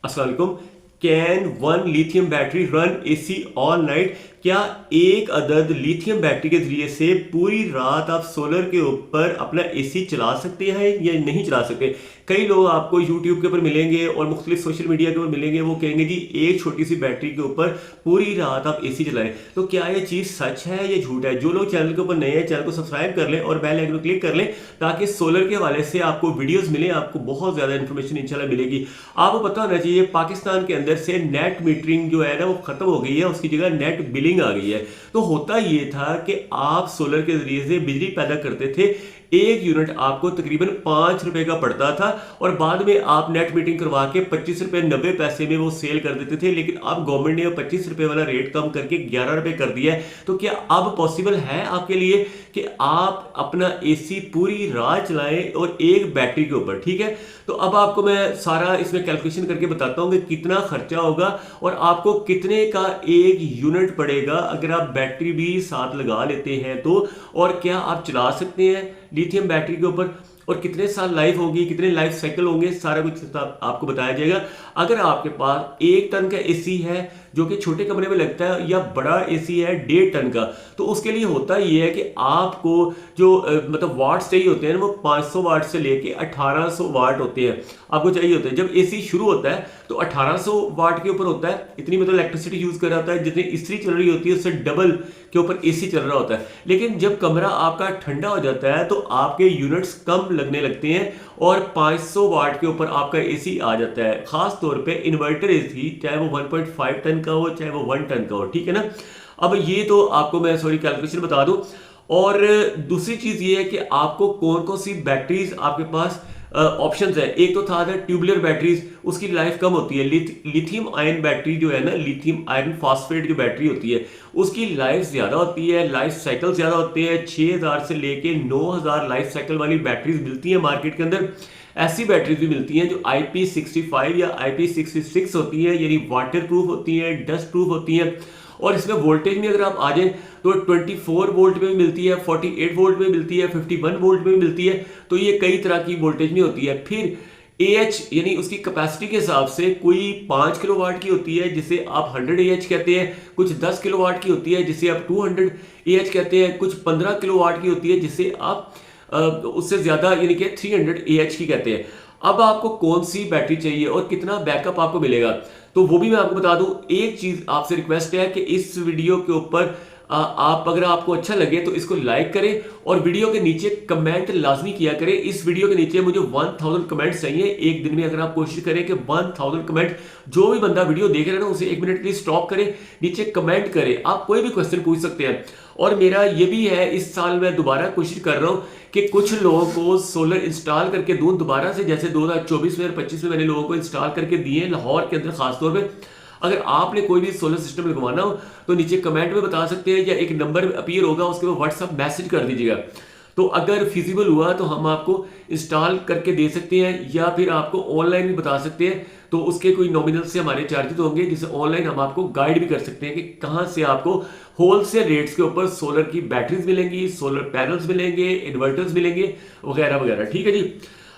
अस्सलाम वालेकुम। Can one lithium battery run AC all night? क्या एक अदद लिथियम बैटरी के जरिए से पूरी रात आप सोलर के ऊपर अपना एसी चला सकते हैं या नहीं चला सकते? कई लोग आपको यूट्यूब के ऊपर मिलेंगे और मुख्तलिफ सोशल मीडिया के ऊपर मिलेंगे, वो कहेंगे जी एक छोटी सी बैटरी के ऊपर पूरी रात आप एसी चलाएं। तो क्या ये चीज़ सच है या झूठ है? जो लोग चैनल के ऊपर नए हैं, चैनल को सब्सक्राइब कर लें और बेल आइकन को क्लिक कर लें ताकि सोलर के हवाले से आपको वीडियोस मिले, आपको बहुत ज़्यादा इन्फॉर्मेशन इंशाल्लाह मिलेगी। आपको पता होना चाहिए पाकिस्तान के अंदर से नेट मीटरिंग जो है ना वो खत्म हो गई है, उसकी जगह नेट बिलिंग आ गई है। तो होता ये था कि आप सोलर के जरिए से बिजली पैदा करते थे, एक यूनिट आपको तकरीबन 5 रुपए का पड़ता था और बाद में आप नेट मीटिंग करवा के 25 रुपए 90 पैसे में वो सेल कर देते थे। लेकिन अब गवर्नमेंट ने 25 रुपए वाला रेट कम करके 11 रुपए कर दिया है। तो क्या अब पॉसिबल है आपके लिए कि आप अपना एसी पूरी रात चलाएं और एक बैटरी के ऊपर? ठीक है, तो अब आपको मैं सारा इसमें कैलकुलेशन करके बताता हूं कि कितना खर्चा होगा और आपको कितने का एक यूनिट पड़ेगा अगर आप बैटरी भी साथ लगा लेते हैं तो, और क्या आप चला सकते हैं लिथियम बैटरी के ऊपर, और कितने साल लाइफ होगी, कितने लाइफ साइकिल होंगे, सारा कुछ आपको बताया जाएगा। अगर आपके पास 1 टन का एसी है जो कि छोटे कमरे में लगता है, या बड़ा एसी है 1.5 टन का, तो उसके लिए होता ये है कि आपको जो मतलब वाट्स चाहिए होते हैं ना, वो 500 वाट से लेके 1800 वाट होते हैं आपको चाहिए होते हैं। जब एसी शुरू होता है तो 1800 वाट के ऊपर होता है, इतनी मतलब इलेक्ट्रिसिटी यूज कर रहा होता है, जितनी इस्त्री चल रही होती है उससे डबल के ऊपर एसी चल रहा होता है। लेकिन जब कमरा आपका ठंडा हो जाता है तो आपके यूनिट्स कम लगने लगते हैं और 500 वाट के ऊपर आपका एसी आ जाता है। खास तौर पे इन्वर्टर एसी, चाहे वो 1.5 टन का हो चाहे वो 1 टन का हो, ठीक है ना। अब ये तो आपको मैं सॉरी कैलकुलेशन बता दूं। और दूसरी चीज ये है कि आपको कौन कौन सी बैटरीज आपके पास ऑप्शंस है। एक तो था ट्यूबुलर बैटरीज, उसकी लाइफ कम होती है। लिथियम आयन बैटरी जो है ना, लिथियम आयरन फॉस्फेट जो बैटरी होती है उसकी लाइफ ज्यादा होती है, लाइफ साइकिल ज्यादा होते हैं। 6000 से लेके 9000 लाइफ साइकिल वाली बैटरीज मिलती है मार्केट के अंदर। ऐसी बैटरीज भी मिलती हैं जो IP65 या IP66 होती है, यानी वाटर प्रूफ होती है, डस्ट प्रूफ होती है। और इसमें वोल्टेज में अगर आप आ जाए तो 24 वोल्ट में भी मिलती है, 48 वोल्ट में मिलती है, 51 वोल्ट में भी मिलती है। तो ये कई तरह की वोल्टेज में होती है। फिर AH यानी उसकी कैपेसिटी के हिसाब से कोई 5 किलोवाट की होती है जिसे आप 100 AH कहते हैं, कुछ 10 किलोवाट की होती है जिसे आप 200 AH कहते हैं, कुछ 15 किलोवाट की होती है जिसे आप उससे ज्यादा यानी कि 300 AH की कहते हैं। अब आपको कौन सी बैटरी चाहिए और कितना बैकअप आपको मिलेगा तो वो भी मैं आपको बता दूं। एक चीज आपसे रिक्वेस्ट है कि इस वीडियो के ऊपर आप अगर आपको अच्छा लगे तो इसको लाइक करें और वीडियो के नीचे कमेंट लाजमी किया करें। इस वीडियो के नीचे मुझे 1000 कमेंट्स चाहिए एक दिन में। अगर आप कोशिश करें कि 1000 कमेंट, जो भी बंदा वीडियो देख रहे हैं ना उसे 1 मिनट के लिए स्टॉप करें, नीचे कमेंट करें। आप कोई भी क्वेश्चन पूछ सकते हैं। और मेरा ये भी है, इस साल मैं दोबारा कोशिश कर रहा हूं कि कुछ लोगों को सोलर इंस्टॉल करके दूं दोबारा से, जैसे 2024 में और 25 में मैंने लोगों को इंस्टॉल करके दिए लाहौर के अंदर खासतौर पर। अगर आपने कोई भी सोलर सिस्टम लगवाना हो तो नीचे कमेंट में बता सकते हैं, या एक नंबर अपीयर होगा उसके ऊपर व्हाट्सएप मैसेज कर दीजिएगा। तो अगर फिजिबल हुआ तो हम आपको इंस्टॉल करके दे सकते हैं, या फिर आपको ऑनलाइन भी बता सकते हैं। तो उसके कोई नॉमिनल से हमारे चार्जेस होंगे, जिसे ऑनलाइन हम आपको गाइड भी कर सकते हैं कि कहां से आपको होलसेल रेट्स के ऊपर सोलर की बैटरीज मिलेंगी, सोलर पैनल्स मिलेंगे, इन्वर्टर्स मिलेंगे, वगैरह वगैरह। ठीक है जी।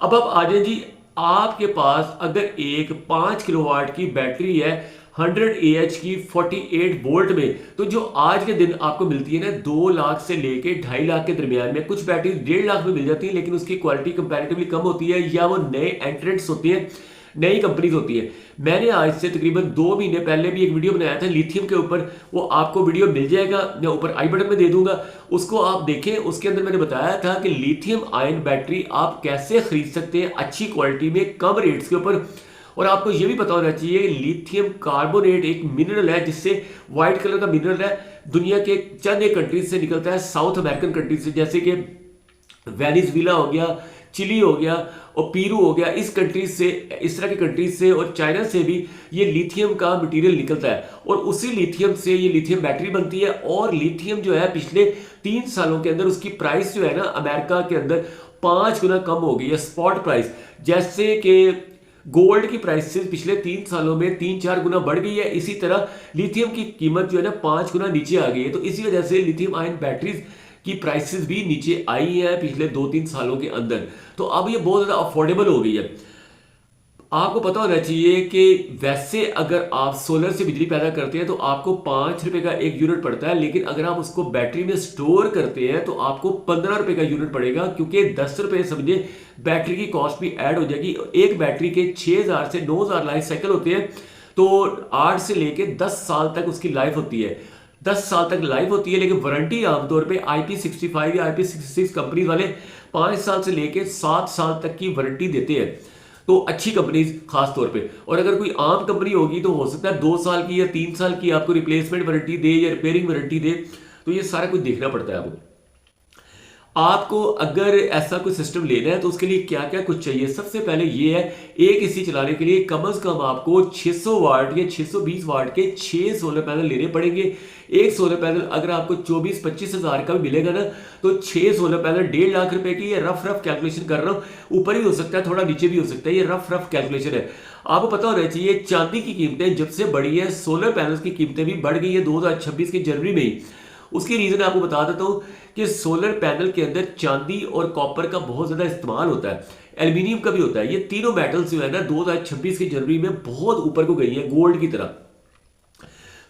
अब आप आ जाए जी, आपके पास अगर एक 5 किलोवाट की बैटरी है 100 AH की 48 वोल्ट में, तो जो आज के दिन आपको मिलती है ना 2 लाख से लेके 2.5 लाख के दरमियान में, कुछ बैटरी 1.5 लाख में मिल जाती है लेकिन उसकी क्वालिटी कंपैरेटिवली कम होती है, या वो नए एंट्रेंट्स होती हैं, नई कंपनीज होती है। मैंने आज से तकरीबन 2 महीने पहले भी एक वीडियो बनाया था लिथियम के ऊपर, वो आपको वीडियो मिल जाएगा, मैं ऊपर आई बटन में दे दूंगा, उसको आप देखें। उसके अंदर मैंने बताया था कि लिथियम आयन बैटरी आप कैसे खरीद सकते हैं अच्छी क्वालिटी में कम रेट्स के ऊपर। और आपको यह भी पता होना चाहिए लिथियम कार्बोनेट एक मिनरल है, जिससे व्हाइट कलर का मिनरल है, दुनिया के चंद एक कंट्रीज से निकलता है, साउथ अमेरिकन कंट्रीज से, जैसे कि वेनेजुएला हो गया, चिली हो गया और पीरू हो गया। इस कंट्रीज से, इस तरह की कंट्रीज से और चाइना से भी ये लिथियम का मटेरियल निकलता है और उसी लिथियम से ये लिथियम बैटरी बनती है। और लिथियम जो है पिछले 3 सालों के अंदर उसकी प्राइस जो है ना अमेरिका के अंदर 5 गुना कम हो गई है, स्पॉट प्राइस। जैसे कि गोल्ड की प्राइस से पिछले 3 सालों में 3-4 गुना बढ़ गई है, इसी तरह लिथियम की कीमत जो है ना 5 गुना नीचे आ गई है। तो इसी वजह से लिथियम आयन बैटरीज की प्राइसेस भी नीचे आई है पिछले 2-3 सालों के अंदर। तो अब ये बहुत ज्यादा अफोर्डेबल हो गई है। आपको पता होना चाहिए कि वैसे अगर आप सोलर से बिजली पैदा करते हैं तो आपको 5 रुपए का एक यूनिट पड़ता है, लेकिन अगर आप उसको बैटरी में स्टोर करते हैं तो आपको 15 रुपए का यूनिट पड़ेगा, क्योंकि 10 रुपए समझे बैटरी की कॉस्ट भी ऐड हो जाएगी। एक बैटरी के 6000 से 9000 लाइफ साइकिल होते हैं, तो 8 से लेके 10 साल तक उसकी लाइफ होती है। 10 साल तक लाइफ होती है, लेकिन वारंटी आमतौर पे IP65 या IP66 कंपनी वाले 5 साल से लेके 7 साल तक की वारंटी देते हैं, तो अच्छी कंपनीज खास तौर पे। और अगर कोई आम कंपनी होगी तो हो सकता है 2 साल की या 3 साल की आपको रिप्लेसमेंट वारंटी दे या रिपेयरिंग वारंटी दे, तो ये सारा कुछ देखना पड़ता है आपको। आपको अगर ऐसा कोई सिस्टम लेना है तो उसके लिए क्या क्या कुछ चाहिए। सबसे पहले ये है, एक एसी चलाने के लिए कम से कम आपको 600 वाट या 620 वाट के 6 सोलर पैनल लेने पड़ेंगे। एक सोलर पैनल अगर आपको 24-25 हज़ार का भी मिलेगा ना, तो 6 सोलर पैनल 1.5 लाख रुपए की, ये रफ कैलकुलेशन कर रहा हूँ, ऊपर ही हो सकता है थोड़ा नीचे भी हो सकता है, ये रफ कैलकुलेशन है। आपको पता होना चाहिए चांदी की कीमतें जब से बढ़ी है, सोलर पैनल्स की कीमतें भी बढ़ गई है 2026 के जनवरी में ही। उसकी रीजन आपको बता देता हूँ कि सोलर पैनल के अंदर चांदी और कॉपर का बहुत ज्यादा इस्तेमाल होता है, एल्यूमिनियम का भी होता है। ये तीनों मेटल्स जो है ना 2026 की जनवरी में बहुत ऊपर को गई है, गोल्ड की तरह।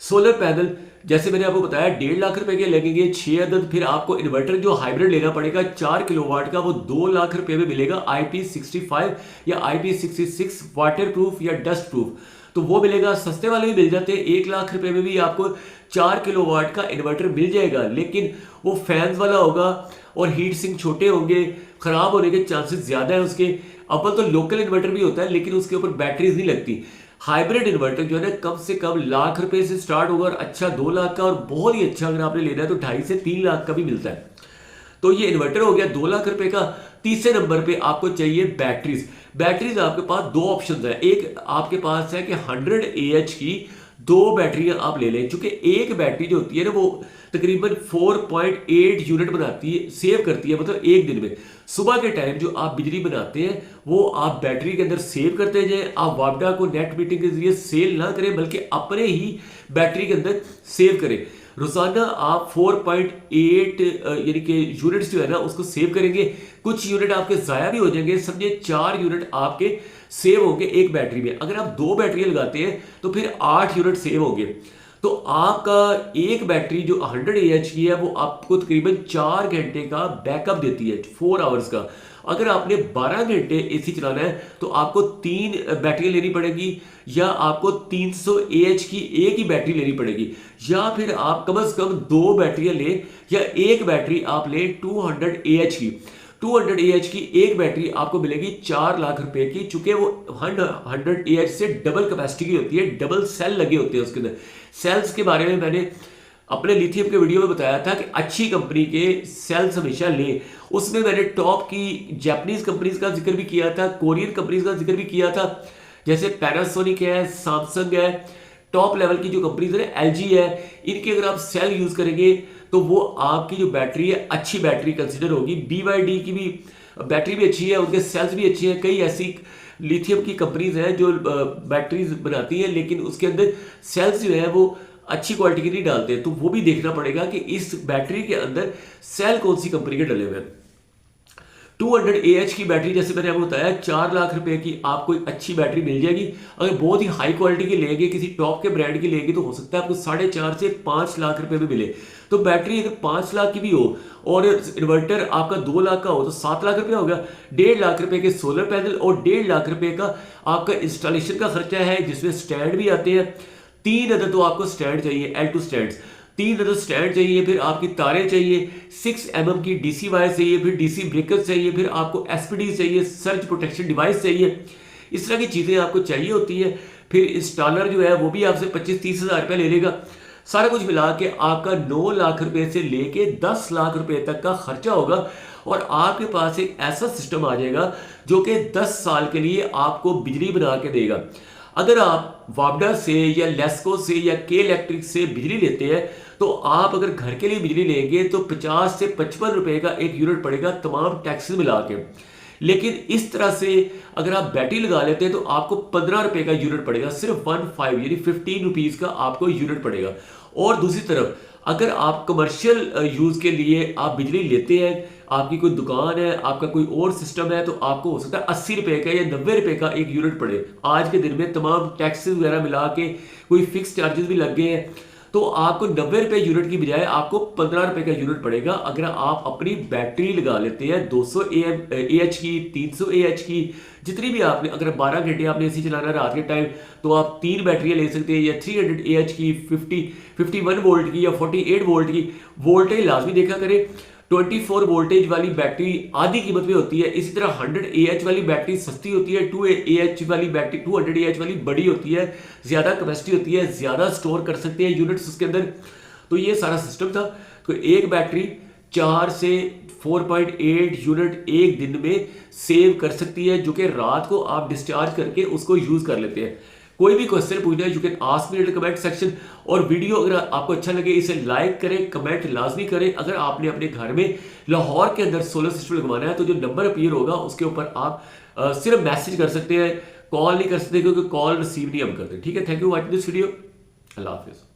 सोलर पैनल जैसे मैंने आपको बताया 1.5 लाख रुपए के लगेंगे 6 अदद। फिर आपको इन्वर्टर जो हाइब्रिड लेना पड़ेगा 4 किलोवाट का, वो 2 लाख रुपए में मिलेगा। IP65 या IP66 वाटर प्रूफ या डस्ट प्रूफ, तो वो मिलेगा। सस्ते वाले भी मिल जाते हैं, 1 लाख रुपए में भी आपको 4 किलोवाट का इन्वर्टर मिल जाएगा, लेकिन वो फैंस वाला होगा और हीट सिंक छोटे होंगे, खराब होने के चांसेस ज्यादा है उसके। अव्वल तो लोकल इन्वर्टर भी होता है, लेकिन उसके ऊपर बैटरीज नहीं लगती। हाइब्रिड इन्वर्टर जो है ना कम से कम लाख रुपए से स्टार्ट होगा, और अच्छा 2 लाख का, और बहुत ही अच्छा अगर आपने लेना है तो 2.5 से 3 लाख का भी मिलता है। तो ये इन्वर्टर हो गया 2 लाख रुपए का। तीसरे नंबर पे आपको चाहिए बैटरीज। बैटरीज आपके पास दो ऑप्शन है, एक आपके पास है कि 100 AH की 2 बैटरियां आप ले लें, क्योंकि एक बैटरी जो होती है ना वो तकरीबन 4.8 यूनिट बनाती है, सेव करती है, मतलब एक दिन में। सुबह के टाइम जो आप बिजली बनाते हैं वो आप बैटरी के अंदर सेव करते जाएं। आप वापडा को नेट मीटिंग के जरिए सेल ना करें, बल्कि अपने ही बैटरी के अंदर सेव करें। रोजाना आप 4.8 यानी कि यूनिट्स जो है ना उसको सेव करेंगे। कुछ यूनिट आपके ज़ाया भी हो जाएंगे, समझे 4 यूनिट आपके सेव होंगे एक बैटरी में। अगर आप 2 बैटरी लगाते हैं तो फिर 8 यूनिट सेव होंगे। तो आपका एक बैटरी जो 100 AH की है वो आपको तकरीबन 4 घंटे का बैकअप देती है, 4 आवर्स का। अगर आपने 12 घंटे एसी चलाना है तो आपको 3 बैटरी लेनी पड़ेगी, या आपको 300 AH की एक ही बैटरी लेनी पड़ेगी, या फिर आप कम से कम 2 बैटरियां लें, या एक बैटरी आप लें 200 AH की। 200 AH की एक बैटरी आपको मिलेगी 4 लाख रुपए की, चूंकि वो 100 AH से डबल कैपेसिटी की होती है, डबल सेल लगे होते हैं उसके अंदर। सेल्स के बारे में मैंने अपने लिथियम के वीडियो में बताया था कि अच्छी कंपनी के सेल्स हमेशा लें। उसमें मैंने टॉप की जापानीज कंपनीज का जिक्र भी किया था, कोरियन कंपनीज का जिक्र भी किया था, जैसे पैनासोनिक है, सैमसंग है, टॉप लेवल की जो कंपनीज है LG है। इनके अगर आप सेल यूज करेंगे तो वो आपकी जो बैटरी है अच्छी बैटरी कंसिडर होगी। BYD की भी बैटरी भी अच्छी है, उनके सेल्स भी अच्छे हैं। कई ऐसी लिथियम की कंपनीज हैं जो बैटरीज बनाती हैं, लेकिन उसके अंदर सेल्स जो है वो अच्छी क्वालिटी की नहीं डालते, तो वो भी देखना पड़ेगा कि इस बैटरी के अंदर सेल कौन सी कंपनी के डले हुए हैं। 200 AH की बैटरी जैसे मैंने आपको बताया 4 लाख रुपए की आपको एक अच्छी बैटरी मिल जाएगी। अगर बहुत ही हाई क्वालिटी की लेंगे, किसी टॉप के ब्रांड की लेंगे, तो हो सकता है आपको 4.5 से 5 लाख रुपए में मिले। तो बैटरी अगर 5 लाख की भी हो और इन्वर्टर आपका 2 लाख का हो तो 7 लाख रुपया हो गया। 1.5 लाख रुपए के सोलर पैनल और 1.5 लाख रुपए का आपका इंस्टॉलेशन का खर्चा है, जिसमें स्टैंड भी आते हैं। 3 अदद तो आपको स्टैंड चाहिए, L2 स्टैंड, 3 अदद स्टैंड चाहिए। फिर आपकी तारें चाहिए, 6 mm की DC वायर चाहिए, फिर DC ब्रेकर चाहिए, फिर आपको SPD चाहिए, सर्ज प्रोटेक्शन डिवाइस चाहिए। इस तरह की चीज़ें आपको चाहिए होती है। फिर इंस्टॉलर जो है वो भी आपसे 25-30 हज़ार रुपये ले लेगा। सारा कुछ मिला के आपका 9 लाख रुपए से लेके 10 लाख रुपए तक का खर्चा होगा, और आपके पास एक ऐसा सिस्टम आ जाएगा जो कि 10 साल के लिए आपको बिजली बना के देगा। अगर आप वापडा से या लेस्को से या के इलेक्ट्रिक से बिजली लेते हैं तो आप अगर घर के लिए बिजली लेंगे तो 50 से 55 रुपए का एक यूनिट पड़ेगा, तमाम टैक्सेस मिला के। लेकिन इस तरह से अगर आप बैटरी लगा लेते हैं तो आपको 15 रुपए का यूनिट पड़ेगा, सिर्फ 15 यानी 15 रुपीज का आपको यूनिट पड़ेगा। और दूसरी तरफ अगर आप कमर्शियल यूज के लिए आप बिजली लेते हैं, आपकी कोई दुकान है, आपका कोई और सिस्टम है, तो आपको हो सकता है 80 रुपए का या 90 रुपए का एक यूनिट पड़े। आज के दिन में तमाम टैक्सेस वगैरह मिला के कोई फिक्स चार्जेस भी लग गए हैं, तो आपको 90 रुपए यूनिट की बजाय आपको 15 रुपए का यूनिट पड़ेगा अगर आप अपनी बैटरी लगा लेते हैं 200 AH की, 300 AH की, जितनी भी आपने, अगर 12 घंटे आपने एसी चलाना है रात के टाइम, तो आप 3 बैटरियां ले सकते हैं, या 300 AH की, 51 वोल्ट की या 48 वोल्ट की। वोल्टेज लाजमी देखा करें, 24 वोल्टेज वाली बैटरी आधी कीमत में होती है, इसी तरह 100 AH वाली बैटरी सस्ती होती है, 200 AH वाली बैटरी 200 AH वाली बड़ी होती है, ज़्यादा कैपेसिटी होती है, ज़्यादा स्टोर कर सकते हैं यूनिट्स उसके अंदर। तो ये सारा सिस्टम था। तो एक बैटरी 4 से 4.8 यूनिट एक दिन में सेव कर सकती है, जो कि रात को आप डिस्चार्ज करके उसको यूज़ कर लेते हैं। कोई भी क्वेश्चन पूछना है, you can ask me in the comment section. और वीडियो अगर आपको अच्छा लगे इसे लाइक करें, कमेंट लाजमी करें। अगर आपने अपने घर में लाहौर के अंदर सोलर सिस्टम लगवाना है, तो जो नंबर अपीयर होगा उसके ऊपर आप सिर्फ मैसेज कर सकते हैं, कॉल नहीं कर सकते, क्योंकि कॉल रिसीव नहीं हम करते। ठीक है, thank you watching this video. अल्लाह हाफिज़।